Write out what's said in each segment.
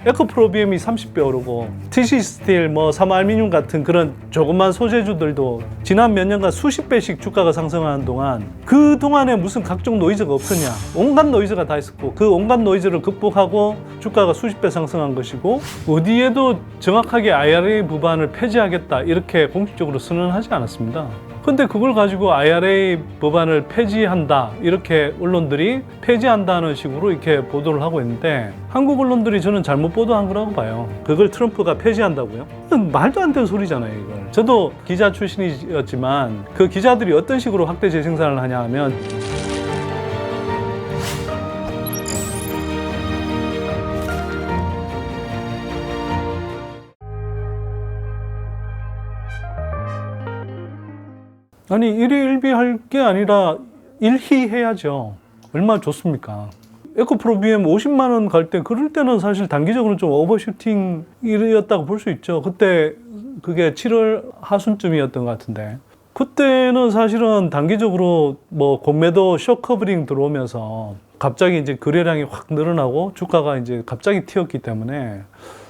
에코프로비엠이 30배 오르고 TC 스틸, 뭐 삼알미늄 같은 그런 조그만 소재주들도 지난 몇 년간 수십 배씩 주가가 상승하는 동안 그 동안에 무슨 각종 노이즈가 없었냐? 온갖 노이즈가 다 있었고 그 온갖 노이즈를 극복하고 주가가 수십 배 상승한 것이고 어디에도 정확하게 IRA 법안을 폐지하겠다 이렇게 공식적으로 선언하지 않았습니다. 근데 그걸 가지고 IRA 법안을 폐지한다 이렇게 언론들이 폐지한다는 식으로 이렇게 보도를 하고 있는데 한국 언론들이 저는 잘못 보도한 거라고 봐요. 그걸 트럼프가 폐지한다고요? 말도 안 되는 소리잖아요, 이걸. 저도 기자 출신이었지만 그 기자들이 어떤 식으로 확대 재생산을 하냐 하면 아니 일희일비할 게 아니라 일희해야죠. 얼마나 좋습니까? 에코프로비엠 50만 원 갈 때 그럴 때는 사실 단기적으로 좀 오버슈팅이었다고 볼 수 있죠. 그때 그게 7월 하순쯤이었던 것 같은데 그때는 사실은 단기적으로 뭐 공매도 쇼커버링 들어오면서 갑자기 이제 거래량이 확 늘어나고 주가가 이제 갑자기 튀었기 때문에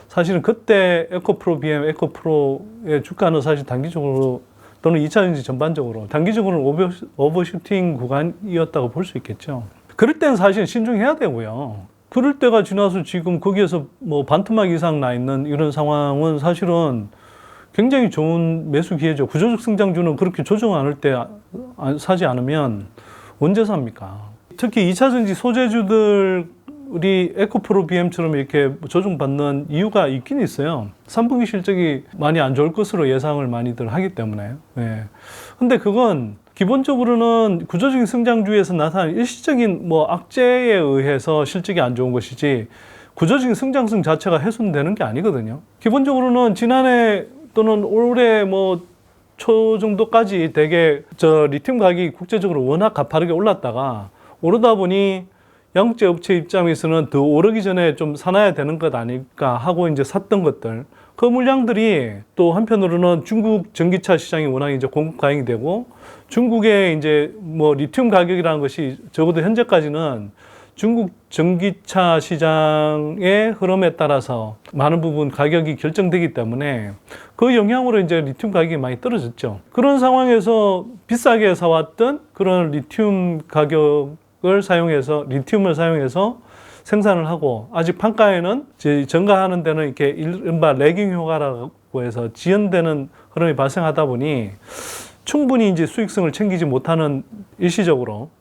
사실은 그때 에코프로비엠, 에코프로의 주가는 사실 단기적으로 또는 2차전지 전반적으로 단기적으로는 오버슈팅 구간이었다고 볼 수 있겠죠. 그럴 때는 사실 신중해야 되고요. 그럴 때가 지나서 지금 거기에서 뭐 반토막 이상 나 있는 이런 상황은 사실은 굉장히 좋은 매수 기회죠. 구조적 성장주는 그렇게 조정 않을 때 사지 않으면 언제 삽니까? 특히 2차전지 소재주들 우리 에코프로비엠처럼 이렇게 조정받는 이유가 있긴 있어요. 3분기 실적이 많이 안 좋을 것으로 예상을 많이들 하기 때문에. 네. 근데 그건 기본적으로는 구조적인 성장주에서 나타나는 일시적인 뭐 악재에 의해서 실적이 안 좋은 것이지 구조적인 성장성 자체가 훼손되는 게 아니거든요. 기본적으로는 지난해 또는 올해 뭐 초 정도까지 되게 리튬 가격이 국제적으로 워낙 가파르게 올랐다가 오르다 보니 양극재 업체 입장에서는 더 오르기 전에 좀 사놔야 되는 것 아닐까 하고 이제 샀던 것들. 그 물량들이 또 한편으로는 중국 전기차 시장이 워낙 이제 공급 가행이 되고 중국의 이제 뭐 리튬 가격이라는 것이 적어도 현재까지는 중국 전기차 시장의 흐름에 따라서 많은 부분 가격이 결정되기 때문에 그 영향으로 이제 리튬 가격이 많이 떨어졌죠. 그런 상황에서 비싸게 사왔던 그런 리튬 가격을 사용해서 리튬을 사용해서 생산을 하고 아직 판가에는 증가하는 데는 이렇게 이른바 레깅 효과라고 해서 지연되는 흐름이 발생하다 보니 충분히 이제 수익성을 챙기지 못하는 일시적으로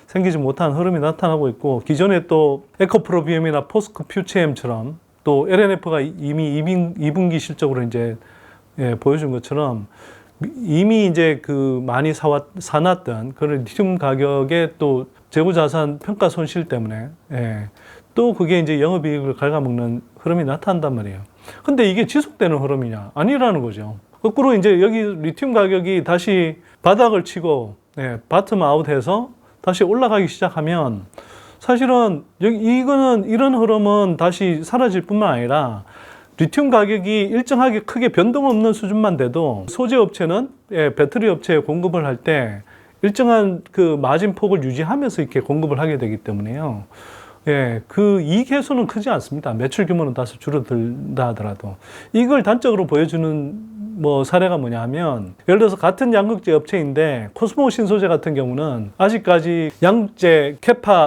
생기지 못한 흐름이 나타나고 있고 기존에 또 에코프로비엠이나 포스코 퓨체엠처럼 또 LNF가 이미 2분기 실적으로 이제 보여준 것처럼 이미 이제 그 많이 사놨던 그런 리튬 가격의 또 재고자산 평가 손실 때문에 또 그게 이제 영업이익을 갉아먹는 흐름이 나타난단 말이에요. 근데 이게 지속되는 흐름이냐? 아니라는 거죠. 거꾸로 이제 여기 리튬 가격이 다시 바닥을 치고 바텀 아웃해서 다시 올라가기 시작하면 사실은 이거는 이런 흐름은 다시 사라질 뿐만 아니라 리튬 가격이 일정하게 크게 변동 없는 수준만 돼도 소재 업체는 배터리 업체에 공급을 할 때 일정한 그 마진 폭을 유지하면서 이렇게 공급을 하게 되기 때문에요. 그 이익 해소는 크지 않습니다. 매출 규모는 다소 줄어들다 하더라도. 이걸 단적으로 보여주는 뭐 사례가 뭐냐 하면 예를 들어서 같은 양극재 업체인데 코스모 신소재 같은 경우는 아직까지 양극재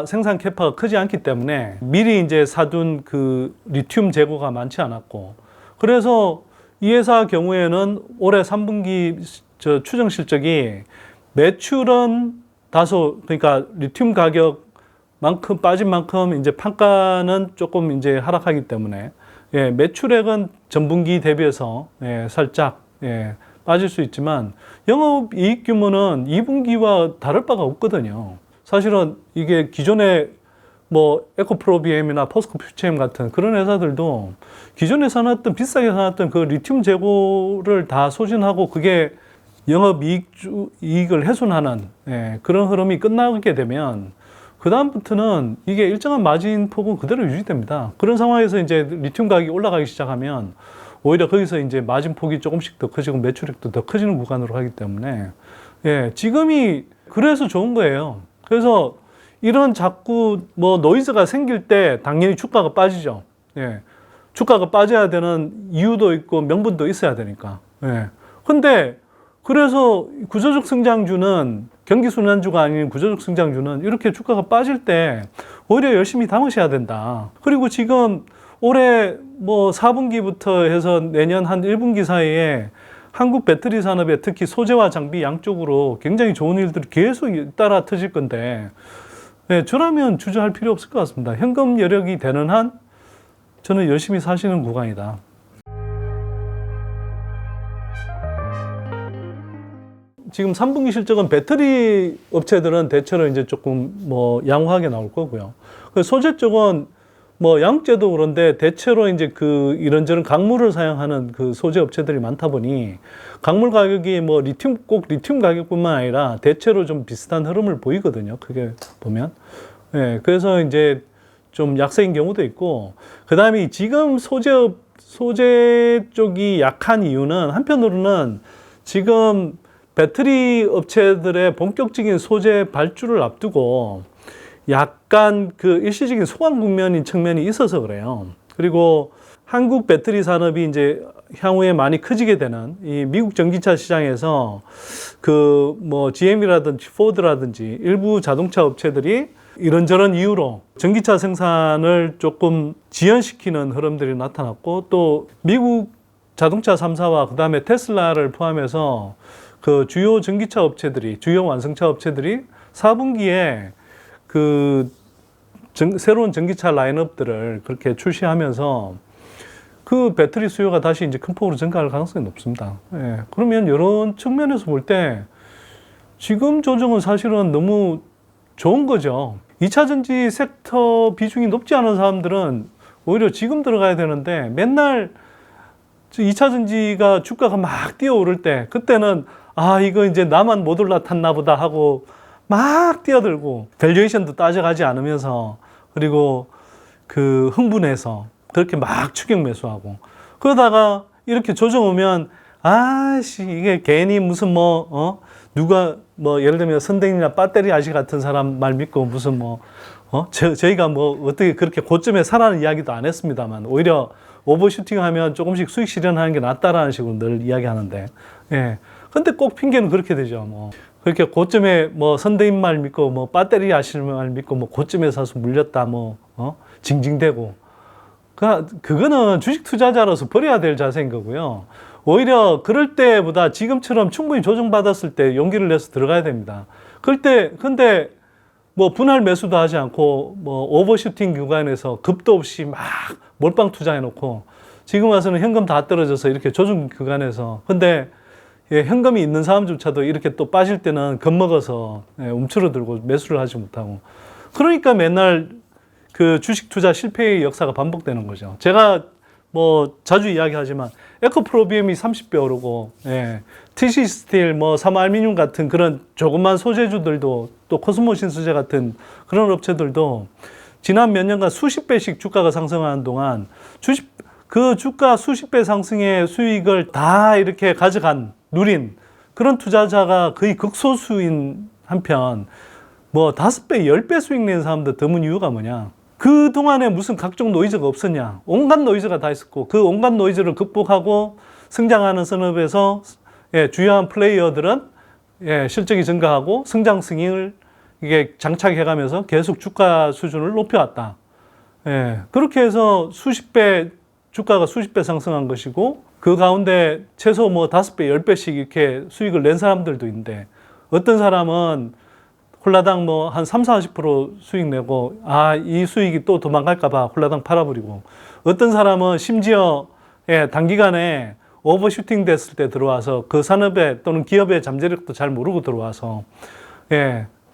생산 캐파가 크지 않기 때문에 미리 이제 사둔 그 리튬 재고가 많지 않았고 그래서 이 회사 경우에는 올해 3분기 추정 실적이 매출은 다소 그러니까 리튬 가격만큼 빠진 만큼 이제 판가는 조금 이제 하락하기 때문에 매출액은 전분기 대비해서 살짝 빠질 수 있지만 영업이익 규모는 2분기와 다를 바가 없거든요. 사실은 이게 기존에 뭐 에코프로비엠이나 포스코 퓨체엠 같은 그런 회사들도 기존에 사놨던 비싸게 사놨던 그 리튬 재고를 다 소진하고 그게 영업이익을 훼손하는 그런 흐름이 끝나게 되면 그 다음부터는 이게 일정한 마진 폭은 그대로 유지됩니다. 그런 상황에서 이제 리튬 가격이 올라가기 시작하면 오히려 거기서 이제 마진 폭이 조금씩 더 커지고 매출액도 더 커지는 구간으로 가기 때문에 지금이 그래서 좋은 거예요. 그래서 이런 자꾸 뭐 노이즈가 생길 때 당연히 주가가 빠지죠. 주가가 빠져야 되는 이유도 있고 명분도 있어야 되니까. 예. 근데 그래서 구조적 성장주는 경기 순환주가 아닌 구조적 성장주는 이렇게 주가가 빠질 때 오히려 열심히 담으셔야 된다. 그리고 지금 올해 뭐 4분기부터 해서 내년 한 1분기 사이에 한국 배터리 산업에 특히 소재와 장비 양쪽으로 굉장히 좋은 일들이 계속 따라 터질 건데, 네, 저라면 주저할 필요 없을 것 같습니다. 현금 여력이 되는 한 저는 열심히 사시는 구간이다. 지금 3분기 실적은 배터리 업체들은 대체로 이제 조금 뭐 양호하게 나올 거고요. 소재 쪽은 뭐 양재도 그런데 대체로 이제 그 이런저런 강물을 사용하는 그 소재 업체들이 많다 보니 강물 가격이 뭐 꼭 리튬 가격뿐만 아니라 대체로 좀 비슷한 흐름을 보이거든요. 크게 보면. 예, 그래서 이제 좀 약세인 경우도 있고, 그 다음에 지금 소재 쪽이 약한 이유는 한편으로는 지금 배터리 업체들의 본격적인 소재 발주를 앞두고 약간 그 일시적인 소강 국면인 측면이 있어서 그래요. 그리고 한국 배터리 산업이 이제 향후에 많이 커지게 되는 이 미국 전기차 시장에서 그 뭐 GM이라든지 포드라든지 일부 자동차 업체들이 이런저런 이유로 전기차 생산을 조금 지연시키는 흐름들이 나타났고, 또 미국 자동차 3사와 그 다음에 테슬라를 포함해서 그 주요 전기차 업체들이, 주요 완성차 업체들이 4분기에 그 새로운 전기차 라인업들을 그렇게 출시하면서 그 배터리 수요가 다시 이제 큰 폭으로 증가할 가능성이 높습니다. 예. 그러면 이런 측면에서 볼 때 지금 조정은 사실은 너무 좋은 거죠. 2차 전지 섹터 비중이 높지 않은 사람들은 오히려 지금 들어가야 되는데, 맨날 2차 전지가 주가가 막 뛰어오를 때 그때는 아, 이거 이제 나만 못 올라탔나 보다 하고 막 뛰어들고 밸류에이션도 따져가지 않으면서, 그리고 그 흥분해서 그렇게 막 추격 매수하고, 그러다가 이렇게 조정 오면 아씨 이게 괜히 무슨 누가 뭐 예를 들면 선댕이나 배터리 아저씨 같은 사람 말 믿고 무슨 저희가 뭐 어떻게 그렇게 고점에 사라는 이야기도 안 했습니다만, 오히려 오버슈팅 하면 조금씩 수익 실현하는 게 낫다라는 식으로 늘 이야기하는데, 예. 근데 꼭 핑계는 그렇게 되죠. 뭐 그렇게 고점에 뭐 선대인 말 믿고 뭐 배터리 아실 말 믿고 뭐 고점에 사서 물렸다 징징대고, 그거는 주식 투자자로서 버려야 될 자세인 거고요. 오히려 그럴 때보다 지금처럼 충분히 조정받았을 때 용기를 내서 들어가야 됩니다. 근데 뭐 분할 매수도 하지 않고 뭐 오버슈팅 구간에서 급도 없이 막 몰빵 투자해놓고 지금 와서는 현금 다 떨어져서 이렇게 조정 구간에서, 근데 예, 현금이 있는 사람조차도 이렇게 또 빠질 때는 겁먹어서 움츠러들고 매수를 하지 못하고, 그러니까 맨날 그 주식 투자 실패의 역사가 반복되는 거죠. 제가 뭐 자주 이야기하지만 에코프로비엠이 30배 오르고, 예, TC 스틸, 뭐 삼알미늄 같은 그런 조그만 소재주들도, 또 코스모 신소재 같은 그런 업체들도 지난 몇 년간 수십 배씩 주가가 상승하는 동안 그 주가 수십 배 상승의 수익을 다 이렇게 누린 그런 투자자가 거의 극소수인 한편, 뭐 5배, 10배 수익 낸 사람들 드문 이유가 뭐냐? 그동안에 무슨 각종 노이즈가 없었냐? 온갖 노이즈가 다 있었고, 그 온갖 노이즈를 극복하고 성장하는 산업에서 주요한 플레이어들은 실적이 증가하고 성장 승인을 이게 장착해가면서 계속 주가 수준을 높여왔다. 그렇게 해서 주가가 수십 배 상승한 것이고, 그 가운데 최소 뭐 5배, 10배씩 이렇게 수익을 낸 사람들도 있는데, 어떤 사람은 홀라당 뭐 한 30-40% 수익 내고, 이 수익이 또 도망갈까봐 홀라당 팔아버리고, 어떤 사람은 심지어 단기간에 오버슈팅 됐을 때 들어와서 그 산업에 또는 기업의 잠재력도 잘 모르고 들어와서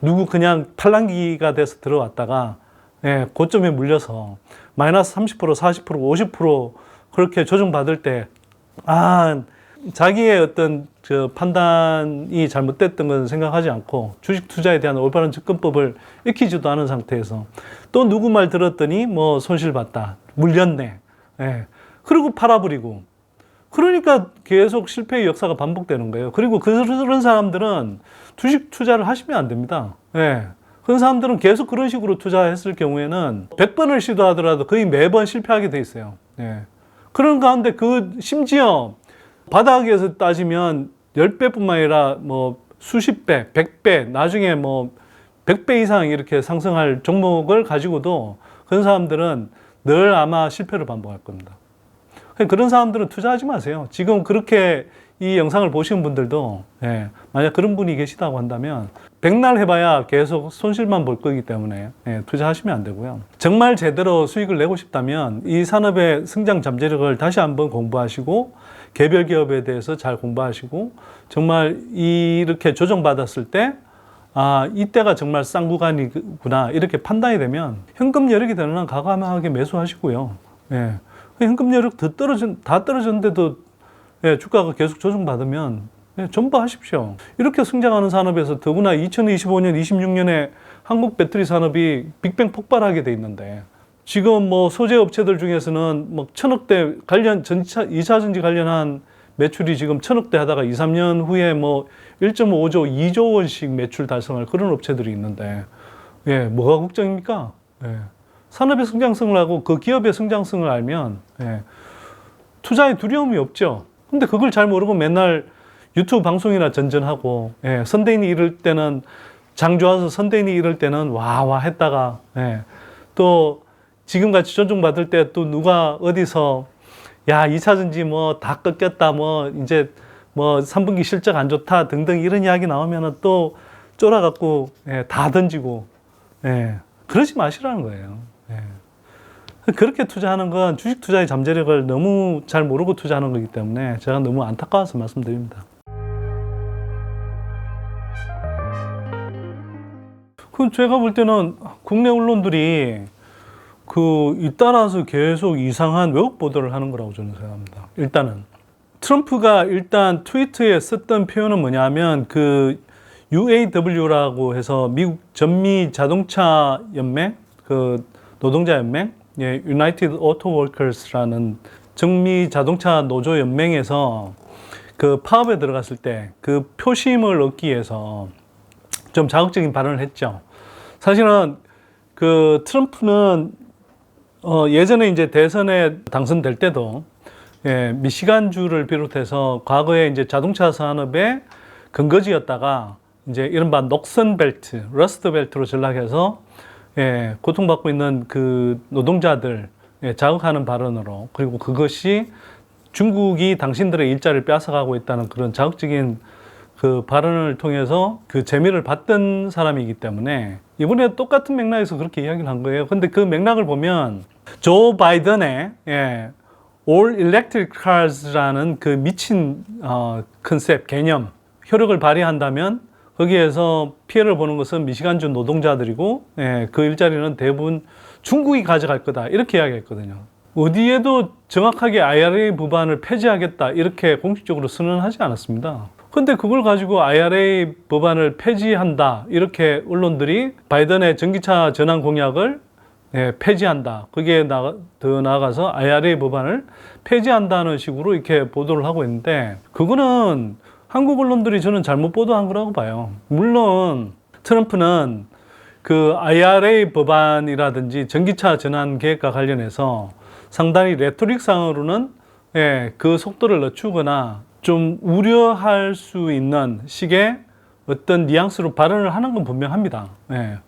누구 그냥 팔랑기가 돼서 들어왔다가 고점에 물려서 마이너스 30%, 40%, 50% 그렇게 조정받을 때, 자기의 어떤 그 판단이 잘못됐던 건 생각하지 않고 주식 투자에 대한 올바른 접근법을 익히지도 않은 상태에서 또 누구 말 들었더니 뭐 손실봤다, 물렸네, 그리고 팔아버리고, 그러니까 계속 실패의 역사가 반복되는 거예요. 그리고 그런 사람들은 주식 투자를 하시면 안 됩니다. 그런 사람들은 계속 그런 식으로 투자했을 경우에는 100번을 시도하더라도 거의 매번 실패하게 돼 있어요. 예. 그런 가운데 그 심지어 바닥에서 따지면 10배뿐만 아니라 뭐 수십 배, 100배, 나중에 뭐 100배 이상 이렇게 상승할 종목을 가지고도 그런 사람들은 늘 아마 실패를 반복할 겁니다. 그런 사람들은 투자하지 마세요. 지금 그렇게 이 영상을 보시는 분들도 만약 그런 분이 계시다고 한다면 백날 해봐야 계속 손실만 볼 거기 때문에 투자하시면 안 되고요. 정말 제대로 수익을 내고 싶다면 이 산업의 성장 잠재력을 다시 한번 공부하시고 개별 기업에 대해서 잘 공부하시고 정말 이렇게 조정받았을 때 이때가 정말 싼 구간이구나 이렇게 판단이 되면 현금 여력이 되는 한 과감하게 매수하시고요. 현금 여력 다 떨어졌는데도 주가가 계속 조정받으면 전부 하십시오. 이렇게 성장하는 산업에서 더구나 2025년, 26년에 한국 배터리 산업이 빅뱅 폭발하게 돼 있는데 지금 뭐 소재 업체들 중에서는 뭐 1000억대 관련 2차 전지 관련한 매출이 지금 1000억대 하다가 2, 3년 후에 뭐 1.5조, 2조 원씩 매출 달성할 그런 업체들이 있는데 뭐가 걱정입니까? 산업의 성장성을 하고 그 기업의 성장성을 알면 투자에 두려움이 없죠. 근데 그걸 잘 모르고 맨날 유튜브 방송이나 전전하고 선대인이 이럴 때는 장 좋아서 선대인이 이럴 때는 와와 했다가 또 지금같이 존중받을 때 또 누가 어디서 야 2차전지 뭐 다 꺾였다 뭐 이제 뭐 3분기 실적 안 좋다 등등 이런 이야기 나오면은 또 쫄아갖고 다 던지고 그러지 마시라는 거예요. 그렇게 투자하는 건 주식 투자의 잠재력을 너무 잘 모르고 투자하는 거기 때문에 제가 너무 안타까워서 말씀드립니다. 그 제가 볼 때는 국내 언론들이 잇따라서 계속 이상한 왜곡 보도를 하는 거라고 저는 생각합니다. 일단은 트럼프가 일단 트위터에 썼던 표현은 뭐냐면 그 UAW라고 해서 미국 전미 자동차 연맹, 그 노동자 연맹, United Auto Workers라는 전미 자동차 노조 연맹에서 그 파업에 들어갔을 때 그 표심을 얻기 위해서 좀 자극적인 발언을 했죠. 사실은 그 트럼프는 예전에 이제 대선에 당선될 때도 미시간주를 비롯해서 과거에 이제 자동차 산업의 근거지였다가 이제 이른바 녹슨 벨트, 러스트 벨트로 전락해서 고통받고 있는 그 노동자들 자극하는 발언으로 그리고 그것이 중국이 당신들의 일자리를 뺏어가고 있다는 그런 자극적인 그 발언을 통해서 그 재미를 봤던 사람이기 때문에 이번에 똑같은 맥락에서 그렇게 이야기를 한 거예요. 근데 그 맥락을 보면 조 바이든의 All Electric Cars라는 그 미친 컨셉, 개념, 효력을 발휘한다면 거기에서 피해를 보는 것은 미시간주 노동자들이고 그 일자리는 대부분 중국이 가져갈 거다 이렇게 이야기했거든요. 어디에도 정확하게 IRA 법안을 폐지하겠다 이렇게 공식적으로 선언하지 않았습니다. 근데 그걸 가지고 IRA 법안을 폐지한다 이렇게 언론들이 바이든의 전기차 전환 공약을 폐지한다. 거기에 더 나아가서 IRA 법안을 폐지한다는 식으로 이렇게 보도를 하고 있는데 그거는 한국 언론들이 저는 잘못 보도한 거라고 봐요. 물론 트럼프는 그 IRA 법안이라든지 전기차 전환 계획과 관련해서 상당히 레토릭상으로는 그 속도를 늦추거나 좀 우려할 수 있는 식의 어떤 뉘앙스로 발언을 하는 건 분명합니다.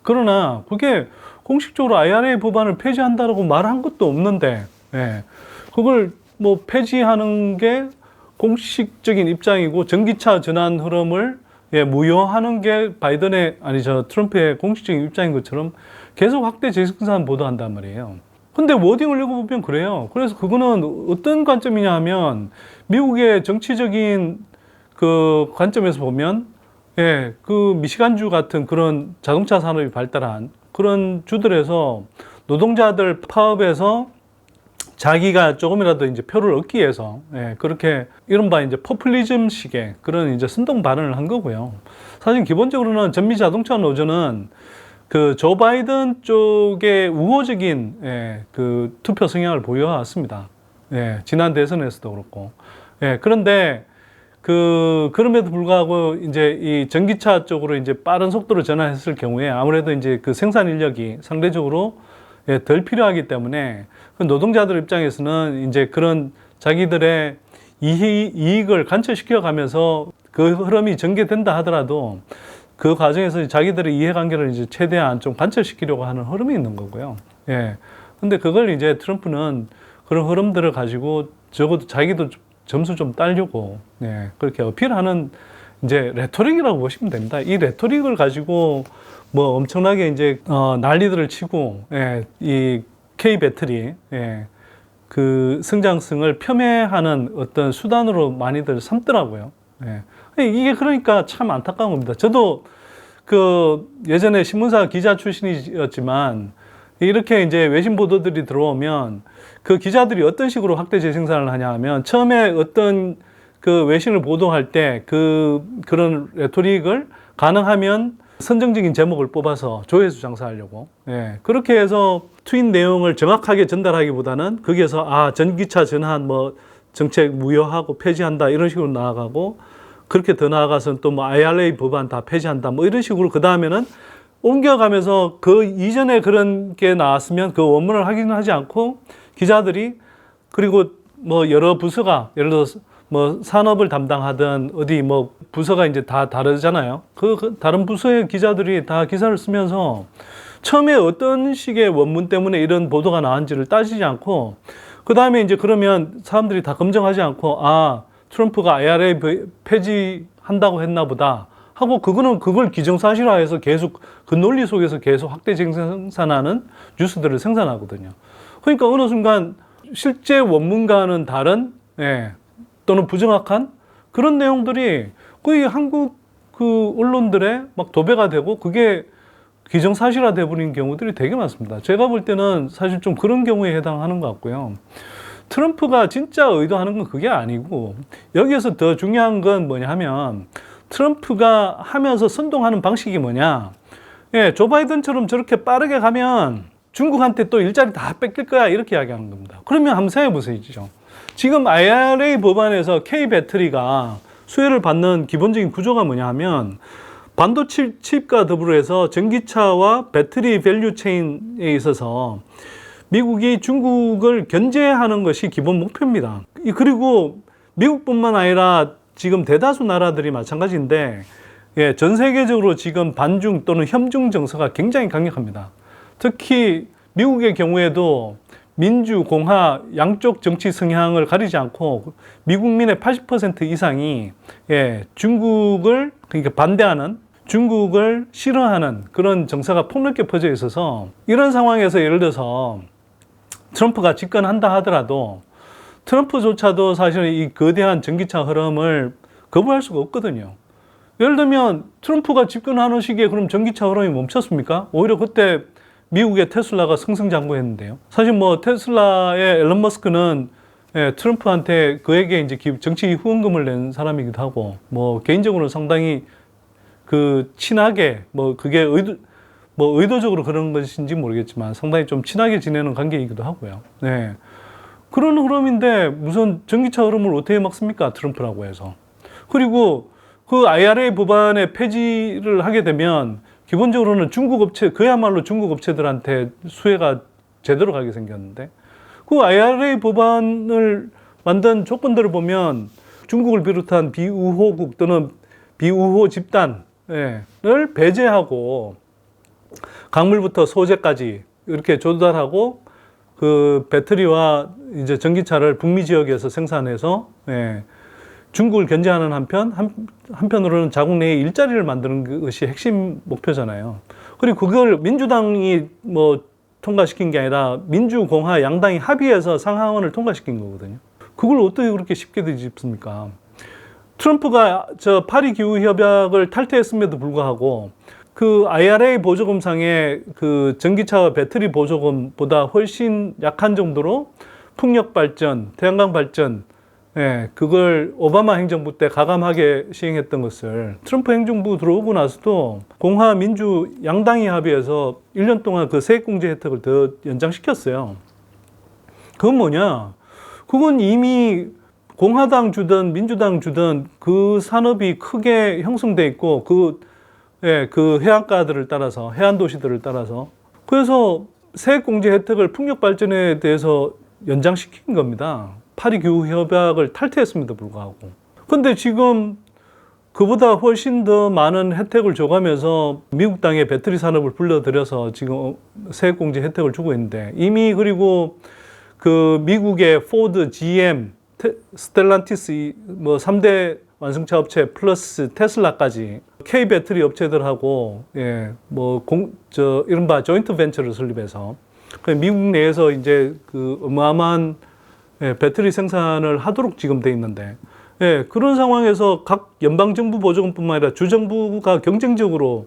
그러나 그게 공식적으로 IRA 법안을 폐지한다라고 말한 것도 없는데 그걸 뭐 폐지하는 게 공식적인 입장이고 전기차 전환 흐름을 무효하는 게 트럼프의 공식적인 입장인 것처럼 계속 확대 재생산 보도한단 말이에요. 근데 워딩을 읽어보면 그래요. 그래서 그거는 어떤 관점이냐 하면 미국의 정치적인 그 관점에서 보면 그 미시간주 같은 그런 자동차 산업이 발달한 그런 주들에서 노동자들 파업에서 자기가 조금이라도 이제 표를 얻기 위해서 그렇게 이른바 이제 포퓰리즘식의 그런 이제 선동 발언을 한 거고요. 사실 기본적으로는 전미 자동차 노조는 그 조 바이든 쪽에 우호적인 그 투표 성향을 보여왔습니다. 지난 대선에서도 그렇고. 그런데 그럼에도 불구하고 이제 이 전기차 쪽으로 이제 빠른 속도로 전환했을 경우에 아무래도 이제 그 생산 인력이 상대적으로 예, 덜 필요하기 때문에 노동자들 입장에서는 이제 그런 자기들의 이익을 관철시켜 가면서 그 흐름이 전개된다 하더라도 그 과정에서 자기들의 이해관계를 이제 최대한 좀 관철시키려고 하는 흐름이 있는 거고요. 예. 근데 그걸 이제 트럼프는 그런 흐름들을 가지고 적어도 자기도 점수 좀 따려고, 예, 그렇게 어필하는 이제 레토릭이라고 보시면 됩니다. 이 레토릭을 가지고 뭐 엄청나게 이제 난리들을 치고, 예, 이 K 배터리, 예, 그 성장성을 폄훼하는 어떤 수단으로 많이들 삼더라고요. 예. 이게 그러니까 참 안타까운 겁니다. 저도 그 예전에 신문사 기자 출신이었지만 이렇게 이제 외신 보도들이 들어오면 그 기자들이 어떤 식으로 확대 재생산을 하냐 하면 처음에 어떤 그 외신을 보도할 때 그런 레토릭을 가능하면 선정적인 제목을 뽑아서 조회수 장사하려고, 예, 그렇게 해서 트윗 내용을 정확하게 전달하기보다는 거기에서 전기차 전환 뭐 정책 무효하고 폐지한다 이런 식으로 나아가고, 그렇게 더 나아가서는 또 뭐 IRA 법안 다 폐지한다 뭐 이런 식으로 그 다음에는 옮겨가면서 그 이전에 그런 게 나왔으면 그 원문을 확인하지 않고 기자들이, 그리고 뭐 여러 부서가 예를 들어서 뭐 산업을 담당하든 어디 뭐 부서가 이제 다 다르잖아요. 그 다른 부서의 기자들이 다 기사를 쓰면서 처음에 어떤 식의 원문 때문에 이런 보도가 나왔는지를 따지지 않고, 그 다음에 이제 그러면 사람들이 다 검증하지 않고 트럼프가 IRA 폐지한다고 했나 보다 하고 그걸 기정사실화해서 계속 그 논리 속에서 계속 확대 생산하는 뉴스들을 생산하거든요. 그러니까 어느 순간 실제 원문과는 다른, 예, 또는 부정확한 그런 내용들이 거의 한국 그 언론들의 막 도배가 되고 그게 기정사실화 돼버린 경우들이 되게 많습니다. 제가 볼 때는 사실 좀 그런 경우에 해당하는 것 같고요. 트럼프가 진짜 의도하는 건 그게 아니고, 여기에서 더 중요한 건 뭐냐 하면 트럼프가 하면서 선동하는 방식이 뭐냐. 예, 조 바이든처럼 저렇게 빠르게 가면 중국한테 또 일자리 다 뺏길 거야 이렇게 이야기하는 겁니다. 그러면 한번 생각해 보세요. 지금 IRA 법안에서 K 배터리가 수혜를 받는 기본적인 구조가 뭐냐 하면 반도체 칩과 더불어 해서 전기차와 배터리 밸류 체인에 있어서 미국이 중국을 견제하는 것이 기본 목표입니다. 그리고 미국뿐만 아니라 지금 대다수 나라들이 마찬가지인데, 예, 전 세계적으로 지금 반중 또는 협중 정서가 굉장히 강력합니다. 특히 미국의 경우에도 민주, 공화 양쪽 정치 성향을 가리지 않고 미국민의 80% 이상이, 예, 중국을 그러니까 반대하는, 중국을 싫어하는 그런 정서가 폭넓게 퍼져 있어서 이런 상황에서 예를 들어서 트럼프가 집권한다 하더라도 트럼프조차도 사실은 이 거대한 전기차 흐름을 거부할 수가 없거든요. 예를 들면 트럼프가 집권하는 시기에 그럼 전기차 흐름이 멈췄습니까? 오히려 그때 미국의 테슬라가 승승장구했는데요. 사실 뭐 테슬라의 앨런 머스크는, 예, 트럼프한테 그에게 이제 정치 후원금을 낸 사람이기도 하고, 뭐 개인적으로 상당히 그 친하게, 뭐 그게 의도적으로 그런 것인지 모르겠지만 상당히 좀 친하게 지내는 관계이기도 하고요. 네. 그런 흐름인데 무슨 전기차 흐름을 어떻게 막습니까? 트럼프라고 해서. 그리고 그 IRA 법안의 폐지를 하게 되면 기본적으로는 중국 업체, 그야말로 중국 업체들한테 수혜가 제대로 가게 생겼는데, 그 IRA 법안을 만든 조건들을 보면 중국을 비롯한 비우호국 또는 비우호 집단을 배제하고 강물부터 소재까지 이렇게 조달하고 그 배터리와 이제 전기차를 북미 지역에서 생산해서, 예, 중국을 견제하는 한편으로는 자국 내에 일자리를 만드는 것이 핵심 목표잖아요. 그리고 그걸 민주당이 뭐 통과시킨 게 아니라 민주, 공화 양당이 합의해서 상하원을 통과시킨 거거든요. 그걸 어떻게 그렇게 쉽게 뒤집습니까? 트럼프가 저 파리 기후 협약을 탈퇴했음에도 불구하고 그 IRA 보조금상의 그 전기차와 배터리 보조금보다 훨씬 약한 정도로 풍력 발전, 태양광 발전, 예, 그걸 오바마 행정부 때 가감하게 시행했던 것을 트럼프 행정부 들어오고 나서도 공화, 민주 양당이 합의해서 1년 동안 그 세액공제 혜택을 더 연장시켰어요. 그건 뭐냐? 그건 이미 공화당 주든 민주당 주든 그 산업이 크게 형성돼 있고 그 해안가들을 따라서, 해안 도시들을 따라서, 그래서 세액공제 혜택을 풍력 발전에 대해서 연장시킨 겁니다. 파리 기후 협약을 탈퇴했음에도 불구하고. 근데 지금 그보다 훨씬 더 많은 혜택을 줘가면서 미국 땅에 배터리 산업을 불러들여서 지금 세액공제 혜택을 주고 있는데, 이미 그리고 그 미국의 포드, GM, 스텔란티스 뭐 3대 완성차 업체 플러스 테슬라까지 K 배터리 업체들하고 이른바 조인트 벤처를 설립해서 미국 내에서 이제 그 어마어마한 배터리 생산을 하도록 지금 돼 있는데, 그런 상황에서 각 연방정부 보조금뿐만 아니라 주정부가 경쟁적으로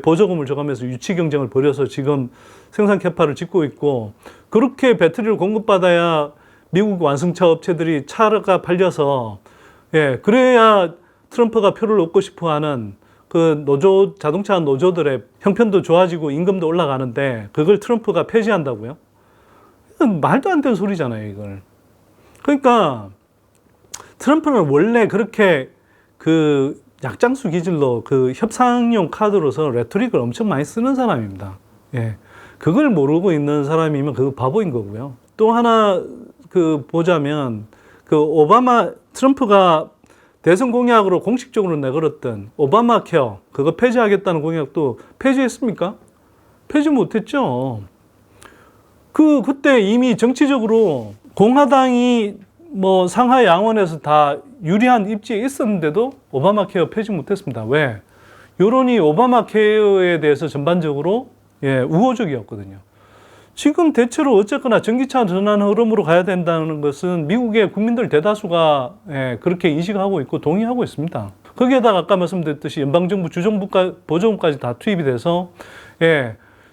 보조금을 줘가면서 유치 경쟁을 벌여서 지금 생산 캐파를 짓고 있고, 그렇게 배터리를 공급받아야 미국 완성차 업체들이 차가 팔려서 그래야 트럼프가 표를 얻고 싶어 하는 그 자동차 노조들의 형편도 좋아지고 임금도 올라가는데, 그걸 트럼프가 폐지한다고요? 말도 안 되는 소리잖아요, 이걸. 그러니까 트럼프는 원래 그렇게 그 약장수 기질로 그 협상용 카드로서 레토릭을 엄청 많이 쓰는 사람입니다. 그걸 모르고 있는 사람이면 그거 바보인 거고요. 또 하나 보자면 트럼프가 대선 공약으로 공식적으로 내걸었던 오바마 케어, 그거 폐지하겠다는 공약도 폐지했습니까? 폐지 못했죠. 그때 이미 정치적으로 공화당이 뭐 상하 양원에서 다 유리한 입지에 있었는데도 오바마 케어 폐지 못했습니다. 왜? 여론이 오바마 케어에 대해서 전반적으로 우호적이었거든요. 지금 대체로 어쨌거나 전기차 전환 흐름으로 가야 된다는 것은 미국의 국민들 대다수가 그렇게 인식하고 있고 동의하고 있습니다. 거기에다가 아까 말씀드렸듯이 연방정부, 주정부가 보조금까지 다 투입이 돼서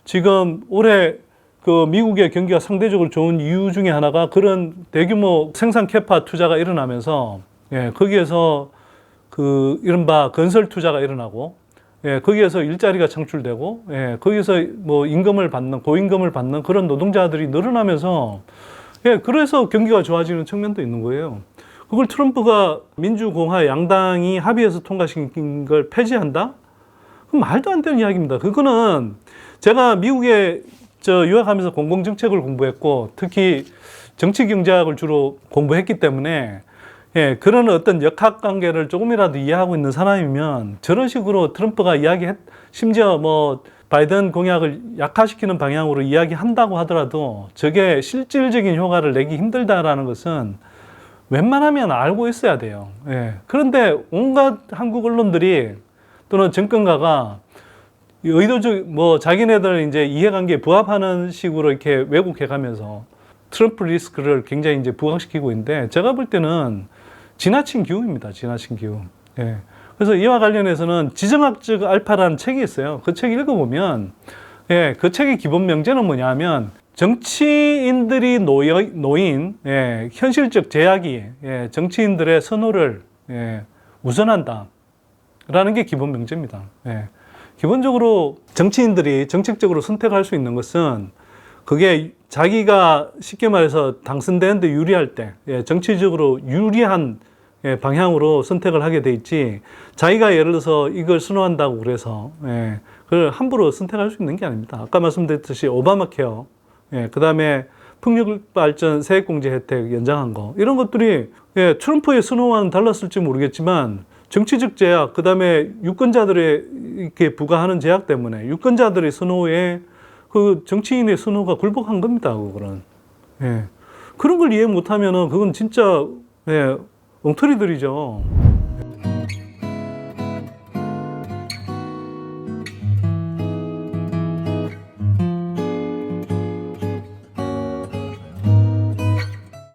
지금 올해 그 미국의 경기가 상대적으로 좋은 이유 중에 하나가 그런 대규모 생산 캐파 투자가 일어나면서 거기에서 그 이른바 건설 투자가 일어나고 거기에서 일자리가 창출되고 거기서 뭐 임금을 받는 고임금을 받는 그런 노동자들이 늘어나면서 그래서 경기가 좋아지는 측면도 있는 거예요. 그걸 트럼프가 민주공화 양당이 합의해서 통과시킨 걸 폐지한다? 그건 말도 안 되는 이야기입니다. 그거는 제가 미국에 유학하면서 공공정책을 공부했고 특히 정치경제학을 주로 공부했기 때문에 그런 어떤 역학관계를 조금이라도 이해하고 있는 사람이면 저런 식으로 트럼프가 심지어 뭐 바이든 공약을 약화시키는 방향으로 이야기한다고 하더라도 저게 실질적인 효과를 내기 힘들다라는 것은 웬만하면 알고 있어야 돼요. 그런데 온갖 한국 언론들이 또는 정권가가 의도적 자기네들 이제 이해관계에 부합하는 식으로 이렇게 왜곡해 가면서 트럼프 리스크를 굉장히 이제 부각시키고 있는데, 제가 볼 때는 지나친 기우입니다. 지나친 기우. 그래서 이와 관련해서는 지정학적 알파라는 책이 있어요. 그 책 읽어보면 그 책의 기본 명제는 뭐냐면 정치인들이 놓인 현실적 제약이 정치인들의 선호를 우선한다 라는 게 기본 명제입니다. 기본적으로 정치인들이 정책적으로 선택할 수 있는 것은 그게 자기가 쉽게 말해서 당선되는데 유리할 때 정치적으로 유리한 방향으로 선택을 하게 돼 있지, 자기가 예를 들어서 이걸 선호한다고 그래서 그걸 함부로 선택할 수 있는 게 아닙니다. 아까 말씀드렸듯이 오바마 케어, 그 다음에 풍력 발전 세액공제 혜택 연장한 거, 이런 것들이 트럼프의 선호와는 달랐을지 모르겠지만 정치적 제약, 그 다음에 유권자들의 이렇게 부과하는 제약 때문에 유권자들의 선호에 그 정치인의 선호가 굴복한 겁니다. 그거는. 그런 걸 이해 못하면은 그건 진짜 엉터리들이죠.